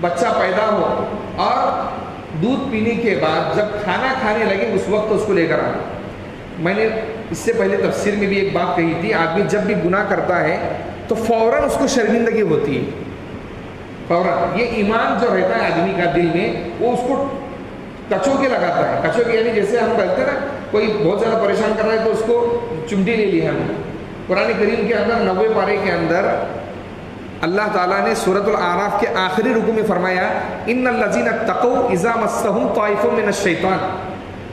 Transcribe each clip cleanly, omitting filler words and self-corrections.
بچہ پیدا ہو اور دودھ پینے کے بعد جب کھانا کھانے لگے اس وقت اس کو لے کر آنا. میں نے اس سے پہلے تفسیر میں بھی ایک بات کہی تھی، آدمی جب بھی گناہ کرتا ہے تو فوراً اس کو شرمندگی ہوتی ہے، فوراً. یہ ایمان جو رہتا ہے آدمی کا دل میں وہ اس کو کچو کے لگاتا ہے. کچو کے یعنی جیسے ہم کہتے ہیں نا کوئی بہت زیادہ پریشان کر رہا ہے تو اس کو چمٹی لے لی ہم نے. قرآن کریم کے اندر 90 پارے کے اندر اللہ تعالیٰ نے سورۃ الاعراف کے آخری رکوع میں فرمایا ان الذین اتقوا اذا مسهم طائف من الشیطان،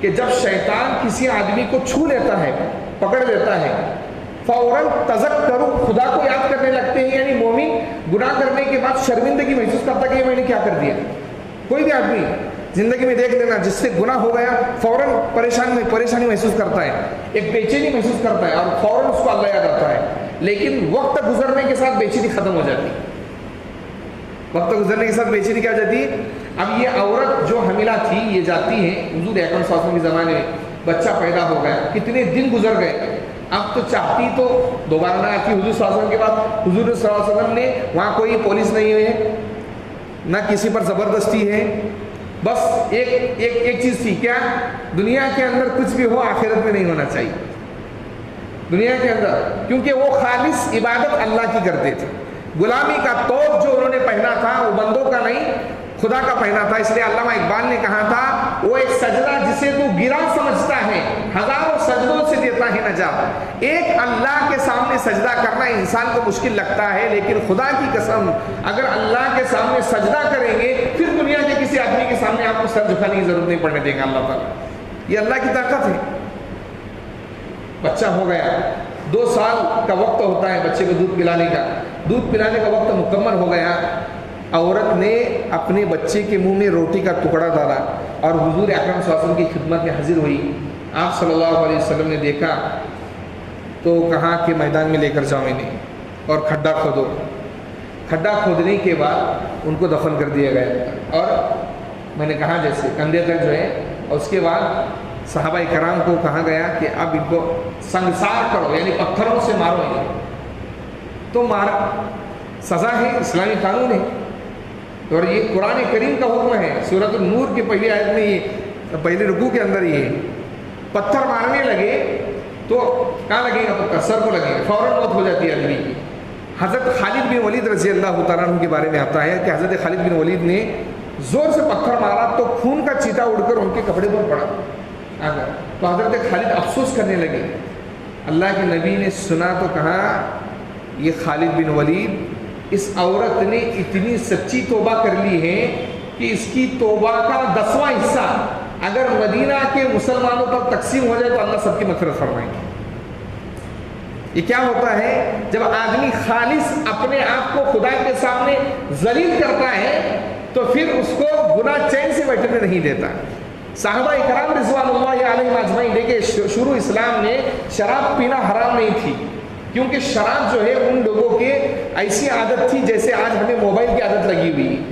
کہ جب شیطان کسی آدمی کو چھو لیتا ہے، پکڑ لیتا ہے، فوراً تذکروا، خدا کو یاد کرنے لگتے ہیں. یعنی مومن گناہ کرنے کے بعد شرمندگی محسوس کرتا کہ میں نے کیا کر دیا. کوئی بھی آدمی زندگی میں دیکھ لینا جس سے گناہ ہو گیا فوراً پریشانی محسوس کرتا ہے، ایک بے چینی محسوس کرتا ہے اور فوراً اس کو اللہ یاد آتا ہے. لیکن وقت گزرنے کے ساتھ بے چینی ختم ہو جاتی. وقت گزرنے کے ساتھ بے چینی کیا ہو جاتی. اب یہ عورت جو حاملہ تھی یہ جاتی ہے حضور اکرم صلی اللہ علیہ وسلم کے زمانے میں، بچہ پیدا ہو گیا، کتنے دن گزر گئے، اب تو چاہتی تو دوبارہ نہ آتی. حضور صلی اللہ علیہ وسلم کے بعد حضور صلی اللہ علیہ وسلم نے وہاں کوئی پولیس نہیں ہے، نہ کسی پر زبردستی ہے، بس ایک چیز تھی کیا، دنیا کے اندر کچھ بھی ہو آخرت میں نہیں ہونا چاہیے. دنیا کے اندر کیونکہ وہ خالص عبادت اللہ کی کرتے تھے. غلامی کا توپ جو انہوں نے پہنا تھا وہ بندوں کا نہیں خدا کا پہنا تھا. اس لیے علامہ اقبال نے کہا تھا وہ ایک سجدہ جسے تو گرا سمجھتا ہے ہزاروں سجدوں سے دیتا ہے نجات. ایک اللہ کے سامنے سجدہ کرنا انسان کو مشکل لگتا ہے، لیکن خدا کی قسم اگر اللہ کے سامنے سجدہ کریں گے پھر دنیا کے کسی آدمی کے سامنے آپ کو سر جھکانے کی ضرورت نہیں پڑنے دے گا اللہ تعالیٰ. یہ اللہ کی طاقت ہے. بچہ ہو گیا، 2 سال کا وقت ہوتا ہے بچے کو دودھ پلانے کا، دودھ پلانے کا وقت مکمل ہو گیا. عورت نے اپنے بچے کے منہ میں روٹی کا ٹکڑا ڈالا اور حضور اکرم صلی اللہ علیہ وسلم کی خدمت میں حاضر ہوئی. آپ صلی اللہ علیہ وسلم نے دیکھا تو کہا کہ میدان میں لے کر جاؤ انہیں اور کھڈا کھودو. کھڈا کھودنے کے بعد ان کو دفن کر دیا گیا اور میں نے کہا جیسے کندھے تک جو ہے، اور اس کے بعد صحابہ کرام کو کہا گیا کہ اب ان کو سنگسار کرو، یعنی پتھروں سے مارو. تو مار سزا ہے، اسلامی قانون ہے اور یہ قرآن کریم کا حکم ہے. سورۃ النور کی پہلی آیت میں یہ پہلے رکوع کے اندر یہ پتھر مارنے لگے تو کہاں لگے گا پتھر؟ سر کو لگے گا، فوراً موت ہو جاتی ہے آدمی کی. حضرت خالد بن ولید رضی اللہ تعالیٰ عنہ کے بارے میں آتا ہے کہ حضرت خالد بن ولید نے زور سے پتھر مارا تو خون کا چیٹا اڑ کر ان کے کپڑے پر پڑا. تو حضرت خالد افسوس کرنے لگے. اللہ کے نبی نے سنا تو کہا یہ خالد بن ولید، اس عورت نے اتنی سچی توبہ کر لی ہے کہ اس کی توبہ کا 10واں حصہ اگر مدینہ کے مسلمانوں پر تقسیم ہو جائے تو اللہ سب کی مغفرت فرمائیں گے. یہ کیا ہوتا ہے جب آدمی خالص اپنے آپ کو خدا کے سامنے ذلیل کرتا ہے تو پھر اس کو گناہ چین سے بیٹھنے نہیں دیتا. صحابہ اکرام رضوان اللہ علیہم اجمعین، دیکھیں شروع اسلام میں شراب پینا حرام نہیں تھی، کیونکہ شراب جو ہے ان لوگوں کے ایسی عادت تھی جیسے آج ہمیں موبائل کی عادت لگی ہوئی.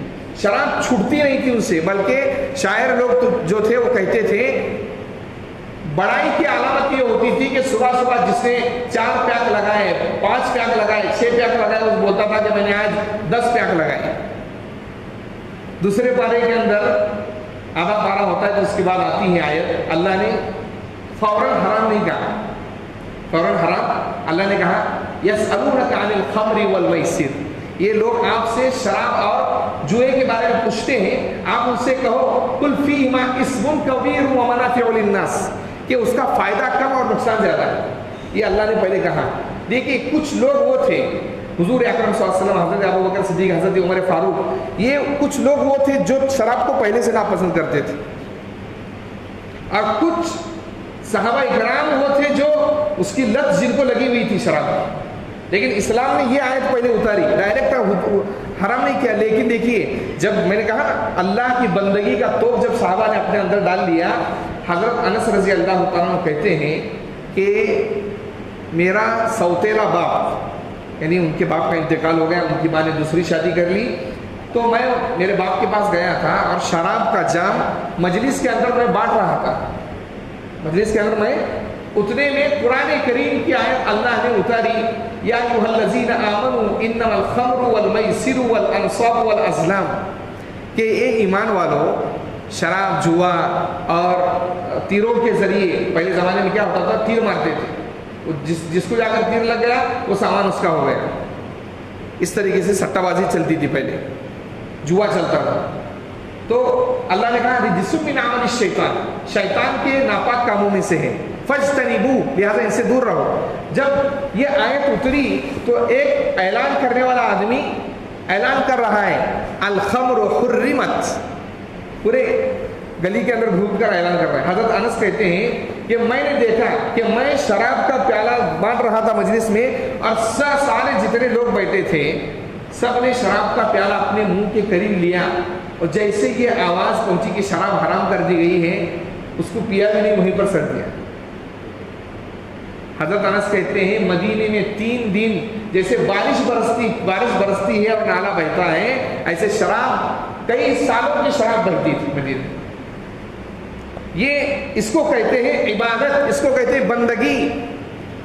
شراب چھوٹتی نہیں تھی ان سے، بلکہ شاعر لوگ جو تھے وہ کہتے تھے بڑائی کی علامت یہ ہوتی تھی کہ صبح صبح جس نے 4 پیاک لگائے، 5 پیاک لگائے، 6 پیاک لگائے، وہ بولتا تھا کہ میں نے آج 10 پیاک لگائے. دوسرے پارے کے اندر آدھا پارا ہوتا ہے تو اس کے بعد آتی ہے آیت. اللہ نے فوراً حرام نہیں کہا، فوراً حرام اللہ نے کہا یسألونک عن الخمر والمیسر، یہ لوگ آپ سے شراب اور جوئے کے بارے میں پوچھتے ہیں، آپ ان سے کہو قل فیہما اسم کبیر ومنافع للناس، کہ اس کا فائدہ کم اور نقصان زیادہ ہے. یہ اللہ نے پہلے کہا. دیکھیے کچھ لوگ وہ تھے، حضور اکرم صلی اللہ علیہ وسلم، حضرت ابوبکر صدیق، حضرت عمر فاروق، یہ کچھ لوگ وہ تھے جو شراب کو پہلے سے ناپسند کرتے تھے، اور کچھ صحابہ اکرام وہ تھے جو اس کی لت جن کو لگی ہوئی تھی شراب. لیکن اسلام نے یہ آیت پہلے اتاری، ڈائریکٹ حرام نہیں کیا. لیکن دیکھیے جب میں نے کہا اللہ کی بندگی کا توق جب صحابہ نے اپنے اندر ڈال لیا، حضرت انس رضی اللہ تعالیٰ کہتے ہیں کہ میرا سوتیلا باپ، یعنی ان کے باپ کا انتقال ہو گیا، ان کی ماں نے دوسری شادی کر لی، تو میں میرے باپ کے پاس گیا تھا اور شراب کا جام مجلس کے اندر میں بانٹ رہا تھا. مجلس کے اندر میں اتنے میں قرآن کریم کی آیت اللہ نے اتاری، یا ایھا الذین آمنوا انما الخمر والمیسر والانصاب والازلام کہ اے ایمان والو، شراب، جوا اور تیروں کے ذریعے، پہلے زمانے میں کیا ہوتا تھا، تیر مارتے تھے، جس کو جا کر تیر لگ گیا وہ سامان اس کا ہو گیا. اس طریقے سے سٹہ بازی چلتی تھی، پہلے جوا چلتا تھا. تو اللہ نے کہا رجس من عمل الشیطان، شیطان کے ناپاک کاموں میں سے ہے، فاجتنبوہ، لہذا ان سے دور رہو. جب یہ آیت اتری تو ایک اعلان کرنے والا آدمی اعلان کر رہا ہے الخمر حرمت، پورے گلی کے اندر گھوم کر اعلان کر رہا ہے. حضرت انس کہتے ہیں کہ میں نے دیکھا کہ میں شراب کا پیالہ بانٹ رہا تھا مجلس میں، اور سارے جتنے لوگ بیٹھے تھے سب نے شراب کا پیالہ اپنے منہ کے قریب لیا، اور جیسے یہ آواز پہنچی کہ شراب حرام کر دی گئی ہے، اس کو پیا بھی نہیں، وہیں پر سڑ دیا. حضرت انس کہتے ہیں مدینے میں 3 دن جیسے بارش برستی ہے اور نالا بہتا ہے، ایسے شراب کئی سالوں کی شراب بہتی تھی مدینے میں. یہ اس کو کہتے ہیں عبادت، اس کو کہتے ہیں بندگی،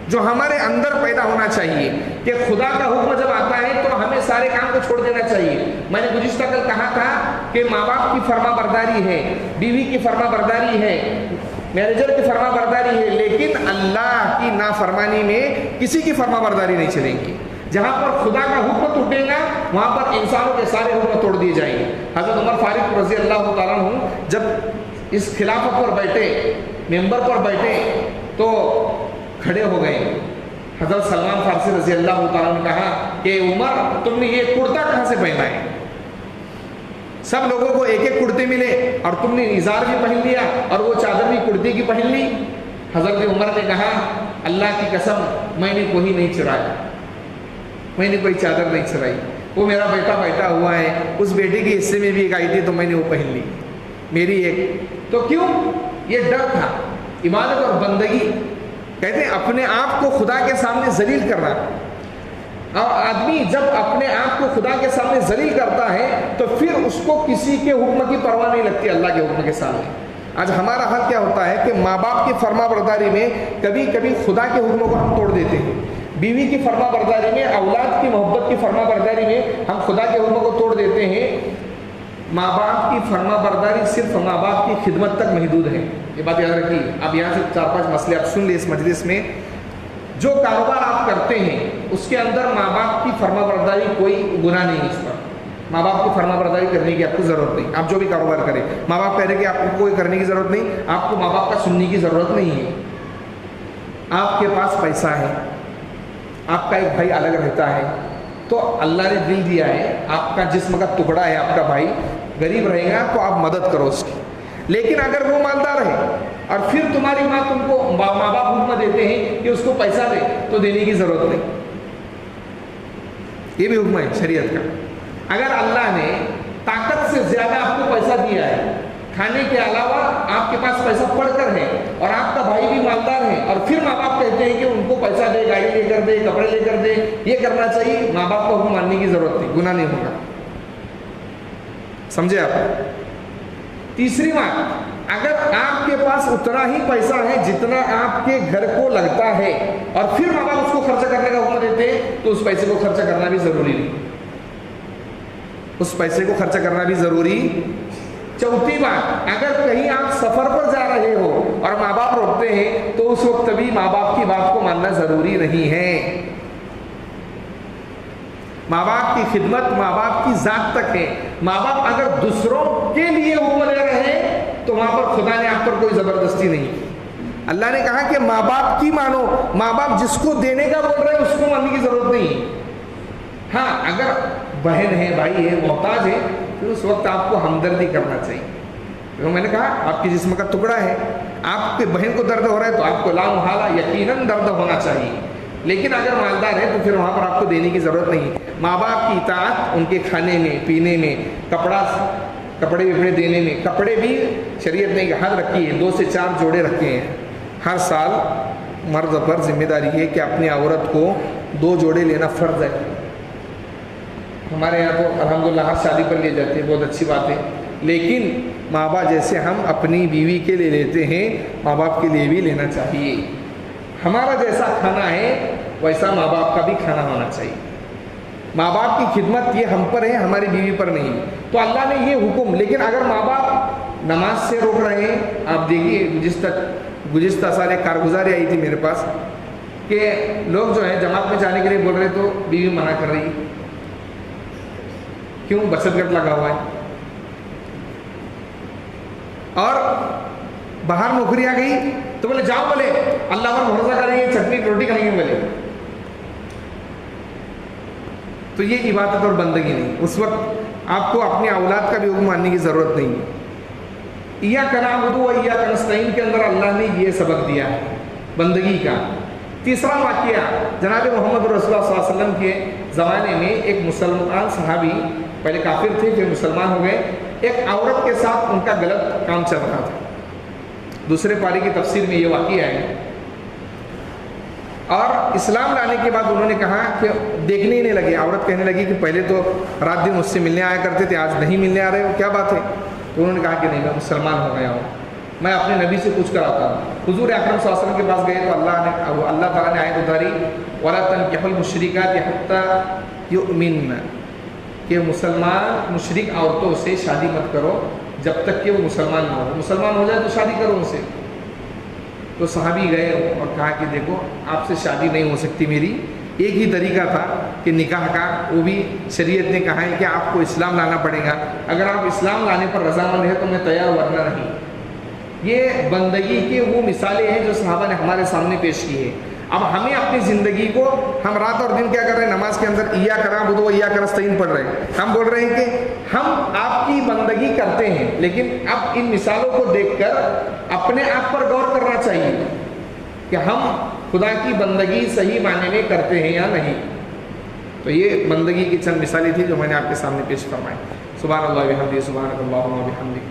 جو ہمارے اندر پیدا ہونا چاہیے کہ خدا کا حکم جب آتا ہے تو ہمیں سارے کام کو چھوڑ دینا چاہیے. میں نے گزشتہ کل کہا تھا کہ ماں باپ کی فرما برداری ہے، بیوی کی فرما برداری ہے، مینیجر کی فرما برداری ہے، لیکن اللہ کی نافرمانی میں کسی کی فرما برداری نہیں چلے گی. جہاں پر خدا کا حکم ٹوٹے گا وہاں پر انسانوں کے سارے حکم توڑ دیے جائیں گے. حضرت عمر فاروق رضی اللہ تعالیٰ عنہ جب اس خلافت پر بیٹھے، ممبر پر بیٹھے، تو کھڑے ہو گئے. حضرت سلمان فارسی رضی اللہ تعالیٰ نے کہا کہ عمر تم نے یہ کرتا کہاں سے پہنا ہے؟ سب لوگوں کو ایک ایک کرتے ملے اور تم نے ازار بھی پہن لیا اور وہ چادر بھی کرتے کی پہن لی. حضرت عمر نے کہا اللہ کی قسم میں نے کوئی نہیں چرایا، میں نے کوئی چادر نہیں چرائی، وہ میرا بیٹا بیٹھا ہوا ہے، اس بیٹے کے حصے میں بھی ایک آئی تھی تو میں نے وہ پہن لی، میری ایک. تو کیوں؟ یہ ڈر تھا، عبادت اور بندگی. کہتے ہیں اپنے آپ کو خدا کے سامنے ذلیل کرنا. اور آدمی جب اپنے آپ کو خدا کے سامنے ذلیل کرتا ہے تو پھر اس کو کسی کے حکم کی پرواہ نہیں لگتی اللہ کے حکم کے سامنے. آج ہمارا حال کیا ہوتا ہے کہ ماں باپ کی فرما برداری میں کبھی کبھی خدا کے حکموں کو ہم توڑ دیتے ہیں، بیوی کی فرما برداری میں، اولاد کی محبت کی فرما برداری میں ہم خدا کے حکموں کو توڑ دیتے ہیں. ماں باپ کی فرما برداری صرف ماں باپ کی خدمت تک محدود ہے. یہ بات یاد رکھیے. اب یہاں سے 4-5 مسئلے آپ سن لیں اس مجلس میں. جو کاروبار آپ کرتے ہیں اس کے اندر ماں باپ کی فرما برداری کوئی گناہ نہیں ہے. اس پر ماں باپ کی فرما برداری کرنے کی آپ کو ضرورت نہیں. آپ جو بھی کاروبار کریں، ماں باپ کہہ رہے کہ آپ کو کوئی کرنے کی ضرورت نہیں، آپ کو ماں باپ کا سننے کی ضرورت نہیں ہے. آپ کے پاس پیسہ ہے، آپ کا ایک بھائی الگ رہتا ہے، تو اللہ نے دل دیا ہے، آپ کا جسم کا ٹکڑا ہے، آپ کا بھائی غریب رہے گا تو آپ مدد کرو اس کی. لیکن اگر وہ مالدار ہے اور پھر تمہاری ماں تم کو، ماں باپ حکم دیتے ہیں کہ اس کو پیسہ دے، تو دینے کی ضرورت نہیں. یہ بھی حکم ہے شریعت کا. اگر اللہ نے طاقت سے زیادہ آپ کو پیسہ دیا ہے، کھانے کے علاوہ آپ کے پاس پیسہ پڑ کر ہے، اور آپ کا بھائی بھی مالدار ہے، اور پھر ماں باپ کہتے ہیں کہ ان کو پیسہ دے، گاڑی لے کر دے، کپڑے لے کر دے، یہ کرنا چاہیے، ماں باپ کو حکم ماننے کی ضرورت نہیں، گناہ نہیں ہوگا. سمجھے آپ؟ تیسری بات، اگر آپ کے پاس اتنا ہی پیسہ ہے جتنا آپ کے گھر کو لگتا ہے، اور پھر ماں باپ اس کو خرچ کرنے کا حکم دیتے ہیں، تو اس پیسے کو خرچ کرنا بھی ضروری نہیں. اس پیسے کو خرچ کرنا بھی ضروری. چوتھی بات، اگر کہیں آپ سفر پر جا رہے ہو اور ماں باپ روکتے ہیں تو اس وقت بھی ماں باپ کی بات کو ماننا ضروری نہیں ہے. ماں باپ کی خدمت ماں باپ کی ذات تک ہے. ماں باپ اگر دوسروں کے لیے حکم لے رہے ہیں تو وہاں پر خدا نے آپ پر کوئی زبردستی نہیں کی. اللہ نے کہا کہ ماں باپ کی مانو. ماں باپ جس کو دینے کا بول رہے ہیں اس کو ماننے کی ضرورت نہیں. ہاں اگر بہن ہے، بھائی ہے، محتاج ہے، پھر اس وقت آپ کو ہمدردی کرنا چاہیے. کیونکہ میں نے کہا آپ کے جسم کا ٹکڑا ہے، آپ کے بہن کو درد ہو رہا ہے تو آپ کو لا محالہ یقیناً درد ہونا چاہیے. لیکن اگر مالدار ہے تو پھر وہاں پر آپ کو دینے کی ضرورت نہیں. ماں باپ کی اطاعت ان کے کھانے میں، پینے میں، کپڑے وپڑے دینے میں. کپڑے بھی شریعت نے حد رکھی ہے، 2 سے 4 جوڑے رکھے ہیں. ہر سال مرد پر ذمہ داری ہے کہ اپنی عورت کو 2 جوڑے لینا فرض ہے. ہمارے یہاں تو الحمدللہ ہر شادی پر لیے جاتے ہیں، بہت اچھی بات ہے. لیکن ماں باپ جیسے ہم اپنی بیوی کے لیے لیتے ہیں، ماں باپ کے لیے بھی لینا چاہیے. ہمارا جیسا کھانا ہے ویسا ماں باپ کا بھی کھانا ہونا چاہیے. ماں باپ کی خدمت یہ ہم پر ہے، ہماری بیوی پر نہیں. تو اللہ نے یہ حکم، لیکن اگر ماں باپ نماز سے روک رہے ہیں، آپ دیکھیے گزشتہ سال ایک کارگزاری آئی تھی میرے پاس کہ لوگ جو ہیں جماعت میں جانے کے لیے بول رہے تو بیوی منع کر رہی ہے. کیوں؟ بچت گھر لگا ہوا ہے. اور باہر نوکری آ گئی تو بولے جاؤ، بولے اللہ پر بھروسہ کریں گے، چٹنی روٹی کھائیں گے بولے. تو یہ عبادت اور بندگی نہیں. اس وقت آپ کو اپنی اولاد کا بھی حکم ماننے کی ضرورت نہیں ہے. ایاک نعبد و ایاک نستعین کے اندر اللہ نے یہ سبق دیا ہے بندگی کا. تیسرا واقعہ جناب محمد رسول اللہ صلی اللہ علیہ وسلم کے زمانے میں ایک مسلمان صحابی، پہلے کافر تھے پھر مسلمان ہو گئے، ایک عورت کے ساتھ ان کا غلط کام چل رہا تھا. دوسرے پارے کی تفسیر میں یہ واقعہ ہے. اور اسلام لانے کے بعد انہوں نے کہا کہ دیکھنے ہی نہیں لگے. عورت کہنے لگی کہ پہلے تو رات دن مجھ سے ملنے آیا کرتے تھے، آج نہیں ملنے آ رہے ہو، کیا بات ہے؟ تو انہوں نے کہا کہ نہیں، میں مسلمان ہو گیا ہوں، میں اپنے نبی سے پوچھ کر آتا ہوں. حضور اکرم صلی اللہ علیہ وسلم کے پاس گئے تو اللہ تعالیٰ نے آیت اتاری وَلَا تَنكِحُوا الْمُشْرِكَاتِ حَتَّى يُؤْمِنَّ، کہ مسلمان مشرک عورتوں سے شادی مت کرو جب تک کہ وہ مسلمان نہ ہو. مسلمان ہو جائے تو شادی کرو ان سے. تو صحابی گئے اور کہا کہ دیکھو آپ سے شادی نہیں ہو سکتی میری. ایک ہی طریقہ تھا کہ نکاح کا، وہ بھی شریعت نے کہا ہے کہ آپ کو اسلام لانا پڑے گا. اگر آپ اسلام لانے پر رضامند ہے تو میں تیار، ورنہ نہیں. یہ بندگی کے وہ مثالیں ہیں جو صحابہ نے ہمارے سامنے پیش کی ہے. اب ہمیں اپنی زندگی کو، ہم رات اور دن کیا کر رہے ہیں؟ نماز کے اندر ایاک نعبد و ایاک نستعین پڑھ رہے ہیں. ہم بول رہے ہیں کہ ہم آپ کی بندگی کرتے ہیں، لیکن اب ان مثالوں کو دیکھ کر اپنے آپ پر غور کرنا چاہیے کہ ہم خدا کی بندگی صحیح معنی میں کرتے ہیں یا نہیں. تو یہ بندگی کی چند مثالیں تھیں جو میں نے آپ کے سامنے پیش فرمائی. سبحان اللہ و بحمدہ، سبحانک اللہم و بحمدک.